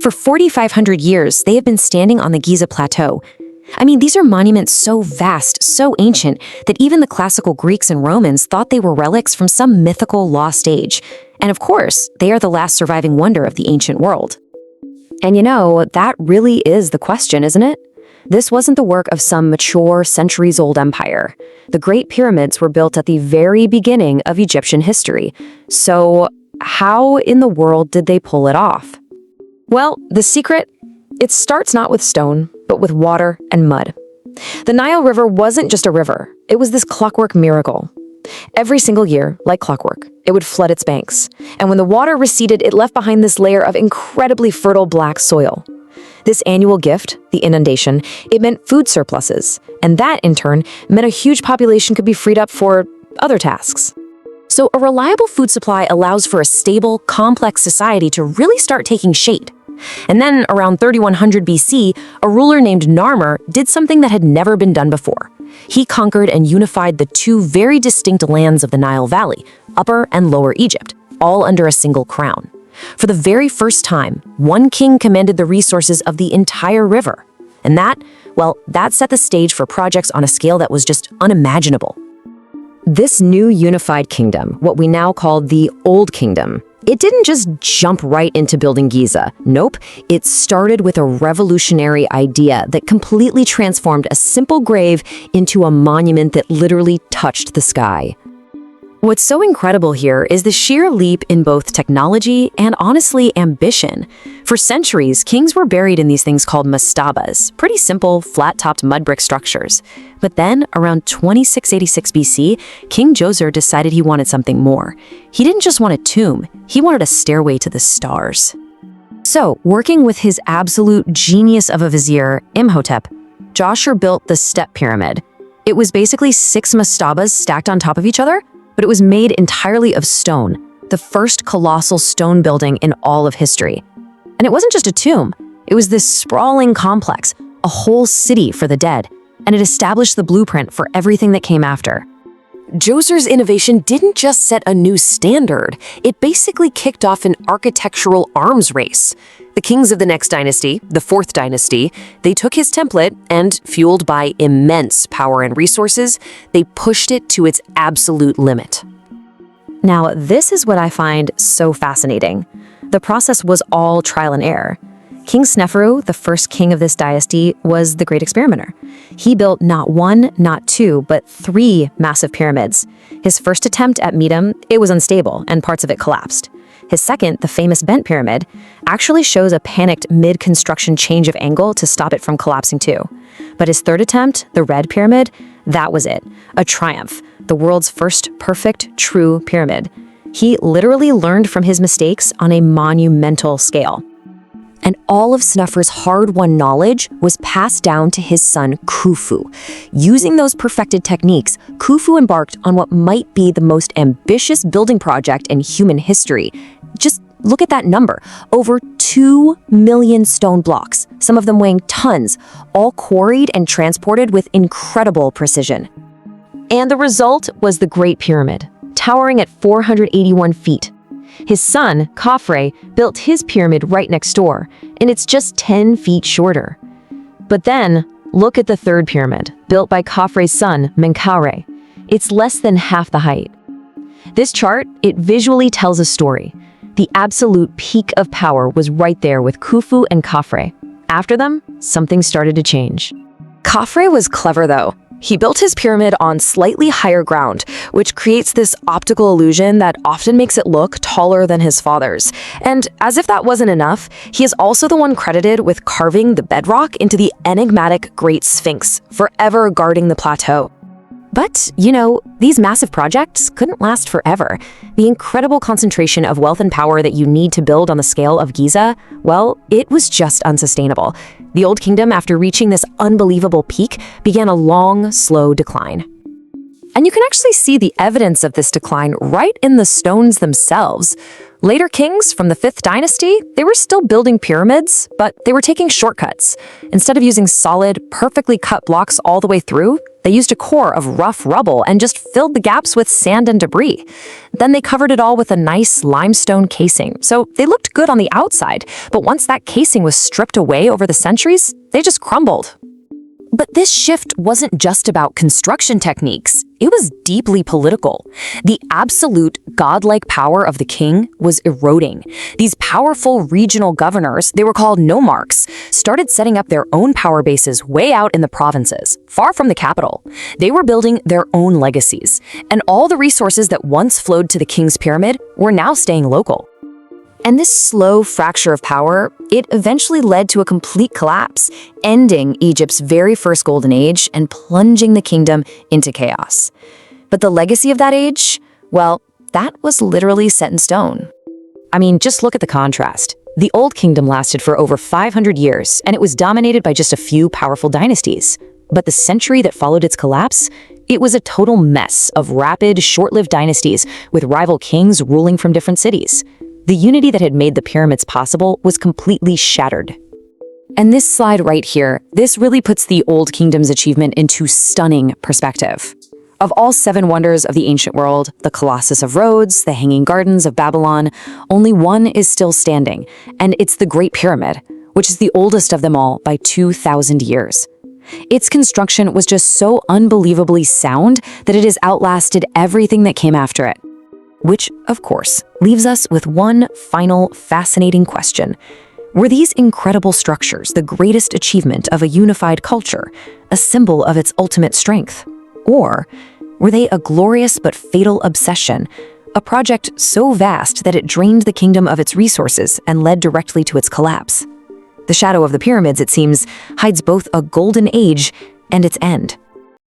For 4,500 years, they have been standing on the Giza Plateau. I mean, these are monuments so vast, so ancient, that even the classical Greeks and Romans thought they were relics from some mythical lost age. And of course, they are the last surviving wonder of the ancient world. And you know, that really is the question, isn't it? This wasn't the work of some mature, centuries-old empire. The Great Pyramids were built at the very beginning of Egyptian history. So, how in the world did they pull it off? Well, the secret? It starts not with stone, but with water and mud. The Nile River wasn't just a river. It was this clockwork miracle. Every single year, like clockwork, it would flood its banks. And when the water receded, it left behind this layer of incredibly fertile black soil. This annual gift, the inundation, it meant food surpluses. And that, in turn, meant a huge population could be freed up for other tasks. So a reliable food supply allows for a stable, complex society to really start taking shape. And then, around 3100 BC, a ruler named Narmer did something that had never been done before. He conquered and unified the two very distinct lands of the Nile Valley, Upper and Lower Egypt, all under a single crown. For the very first time, one king commanded the resources of the entire river. And that set the stage for projects on a scale that was just unimaginable. This new unified kingdom, what we now call the Old Kingdom, it didn't just jump right into building Giza. Nope, it started with a revolutionary idea that completely transformed a simple grave into a monument that literally touched the sky. What's so incredible here is the sheer leap in both technology and, honestly, ambition. For centuries, kings were buried in these things called mastabas, pretty simple, flat-topped mud brick structures. But then, around 2686 BC, King Djoser decided he wanted something more. He didn't just want a tomb, he wanted a stairway to the stars. So, working with his absolute genius of a vizier, Imhotep, Djoser built the Step Pyramid. It was basically 6 mastabas stacked on top of each other, but it was made entirely of stone, the first colossal stone building in all of history. And it wasn't just a tomb, it was this sprawling complex, a whole city for the dead, and it established the blueprint for everything that came after. Djoser's innovation didn't just set a new standard, it basically kicked off an architectural arms race. The kings of the next dynasty, the 4th dynasty, they took his template and, fueled by immense power and resources, they pushed it to its absolute limit. Now, this is what I find so fascinating. The process was all trial and error. King Sneferu, the first king of this dynasty, was the great experimenter. He built not 1, not 2, but 3 massive pyramids. His first attempt at Medum, it was unstable, and parts of it collapsed. His second, the famous bent pyramid, actually shows a panicked mid-construction change of angle to stop it from collapsing too. But his third attempt, the red pyramid, that was it. A triumph, the world's first perfect, true pyramid. He literally learned from his mistakes on a monumental scale. And all of Sneferu's hard-won knowledge was passed down to his son Khufu. Using those perfected techniques, Khufu embarked on what might be the most ambitious building project in human history. Just look at that number. Over 2 million stone blocks, some of them weighing tons, all quarried and transported with incredible precision. And the result was the Great Pyramid, towering at 481 feet. His son, Khafre, built his pyramid right next door, and it's just 10 feet shorter. But then, look at the third pyramid, built by Khafre's son, Menkaure. It's less than half the height. This chart, it visually tells a story. The absolute peak of power was right there with Khufu and Khafre. After them, something started to change. Khafre was clever though. He built his pyramid on slightly higher ground, which creates this optical illusion that often makes it look taller than his father's. And as if that wasn't enough, he is also the one credited with carving the bedrock into the enigmatic Great Sphinx, forever guarding the plateau. But, you know, these massive projects couldn't last forever. The incredible concentration of wealth and power that you need to build on the scale of Giza, well, it was just unsustainable. The Old Kingdom, after reaching this unbelievable peak, began a long, slow decline. And you can actually see the evidence of this decline right in the stones themselves. Later kings from the 5th dynasty, they were still building pyramids, but they were taking shortcuts. Instead of using solid, perfectly cut blocks all the way through, they used a core of rough rubble and just filled the gaps with sand and debris. Then they covered it all with a nice limestone casing, so they looked good on the outside, but once that casing was stripped away over the centuries, they just crumbled. But this shift wasn't just about construction techniques. It was deeply political. The absolute godlike power of the king was eroding. These powerful regional governors, they were called nomarchs, started setting up their own power bases way out in the provinces, far from the capital. They were building their own legacies, and all the resources that once flowed to the king's pyramid were now staying local. And this slow fracture of power, it eventually led to a complete collapse, ending Egypt's very first golden age and plunging the kingdom into chaos. But the legacy of that age, well, that was literally set in stone. I mean, just look at the contrast. The Old Kingdom lasted for over 500 years, and it was dominated by just a few powerful dynasties. But the century that followed its collapse, it was a total mess of rapid, short-lived dynasties with rival kings ruling from different cities. The unity that had made the pyramids possible was completely shattered. And this slide right here, this really puts the Old Kingdom's achievement into stunning perspective. Of all 7 wonders of the ancient world, the Colossus of Rhodes, the Hanging Gardens of Babylon, only one is still standing, and it's the Great Pyramid, which is the oldest of them all by 2,000 years. Its construction was just so unbelievably sound that it has outlasted everything that came after it. Which, of course, leaves us with one final fascinating question. Were these incredible structures the greatest achievement of a unified culture, a symbol of its ultimate strength? Or were they a glorious but fatal obsession, a project so vast that it drained the kingdom of its resources and led directly to its collapse? The shadow of the pyramids, it seems, hides both a golden age and its end.